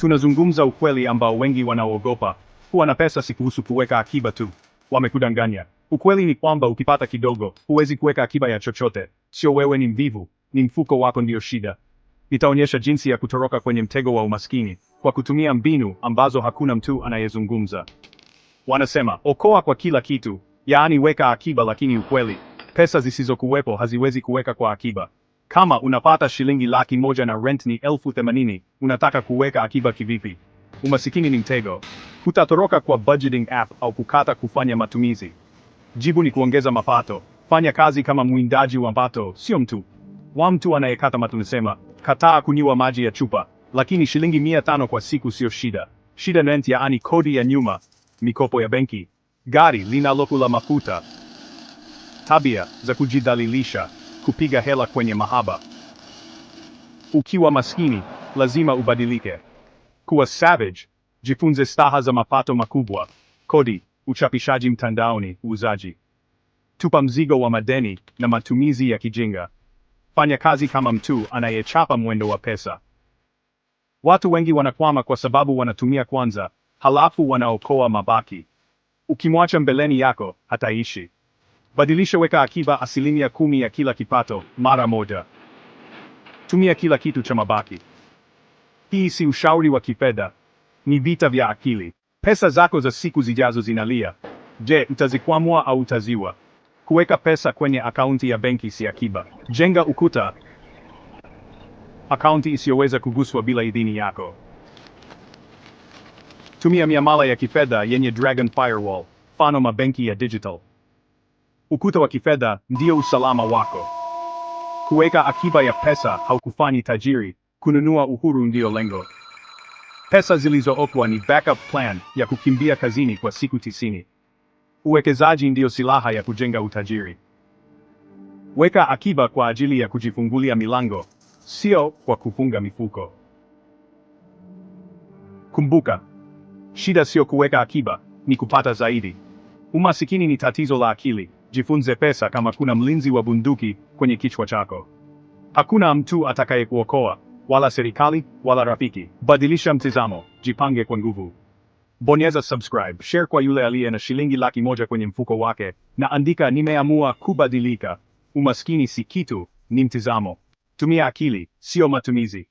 Tunazungumza ukweli ambao wengi wanaogopa. Kuwa na pesa si kuhusu kuweka akiba tu. Wamekudanganya. Ukweli ni kwamba ukipata kidogo, huwezi kuweka akiba ya chochote. Sio wewe ni mvivu, ni mfuko wako ndio shida. Nitaonyesha jinsi ya kutoroka kwenye mtego wa umaskini kwa kutumia mbinu ambazo hakuna mtu anayezungumza. Wanasema okoa kwa kila kitu, yaani weka akiba, lakini ukweli, pesa zisizokuwepo haziwezi kuweka kwa akiba. Kama unapata shilingi 100,000 na rent ni 80,000, unataka kuweka akiba kivipi? Umasikini ni mtego. Hutatoroka kwa budgeting app au kukata kufanya matumizi. Jibu ni kuongeza mapato. Fanya kazi kama mwindaji wa mapato, sio mtu anayekata mapato. Nasema kataa kunywa maji ya chupa, lakini shilingi 500 kwa siku sio shida. Shida rent, yaani kodi ya nyumba, mikopo ya benki, gari linalokula mafuta, tabia za kujidhalilisha, kupiga hela kwenye mahaba. Ukiwa maskini, lazima ubadilike. Kuwa savage, jifunze staha za mapato makubwa, kodi, uchapishaji mtandaoni, uuzaji. Tupa mzigo wa madeni na matumizi ya kijinga. Fanya kazi kama mtu anayechapa mwendo wa pesa. Watu wengi wanakwama kwa sababu wanatumia kwanza, halafu wanaokoa mabaki. Ukimwacha mbeleni yako, hataishi. Badilisha, weka akiba 10% ya kila kipato, mara moja. Tumia kila kitu cha mabaki. Hii si ushauri wa kifedha, ni vita vya akili. Pesa zako za siku zijazo zinalia. Je, utazikwamua au utaziwa? Kuweka pesa kwenye akaunti ya benki si akiba. Jenga ukuta. Akaunti isiyoweza kuguswa bila idhini yako. Tumia miamala ya kifedha yenye Dragon Firewall, mfano mabenki ya digital. Ukuta wa kifedha ndio usalama wako. Kuweka akiba ya pesa haukufanyi tajiri, kununua uhuru ndio lengo. Pesa zilizookoa ni backup plan ya kukimbia kazini kwa siku 90. Uwekezaji ndio silaha ya kujenga utajiri. Weka akiba kwa ajili ya kujifungulia milango, sio kwa kufunga mifuko. Kumbuka, shida sio kuweka akiba, ni kupata zaidi. Umasikini ni tatizo la akili. Jifunze pesa kama kuna mlinzi wa bunduki kwenye kichwa chako. Hakuna mtu atakayekuokoa, wala serikali, wala rafiki. Badilisha mtizamo, jipange kwa nguvu. Bonyeza subscribe, share kwa yule aliye na shilingi 100,000 kwenye mfuko wake, na andika nimeamua kubadilika. Umaskini si kitu, ni mtizamo. Tumia akili, sio matumizi.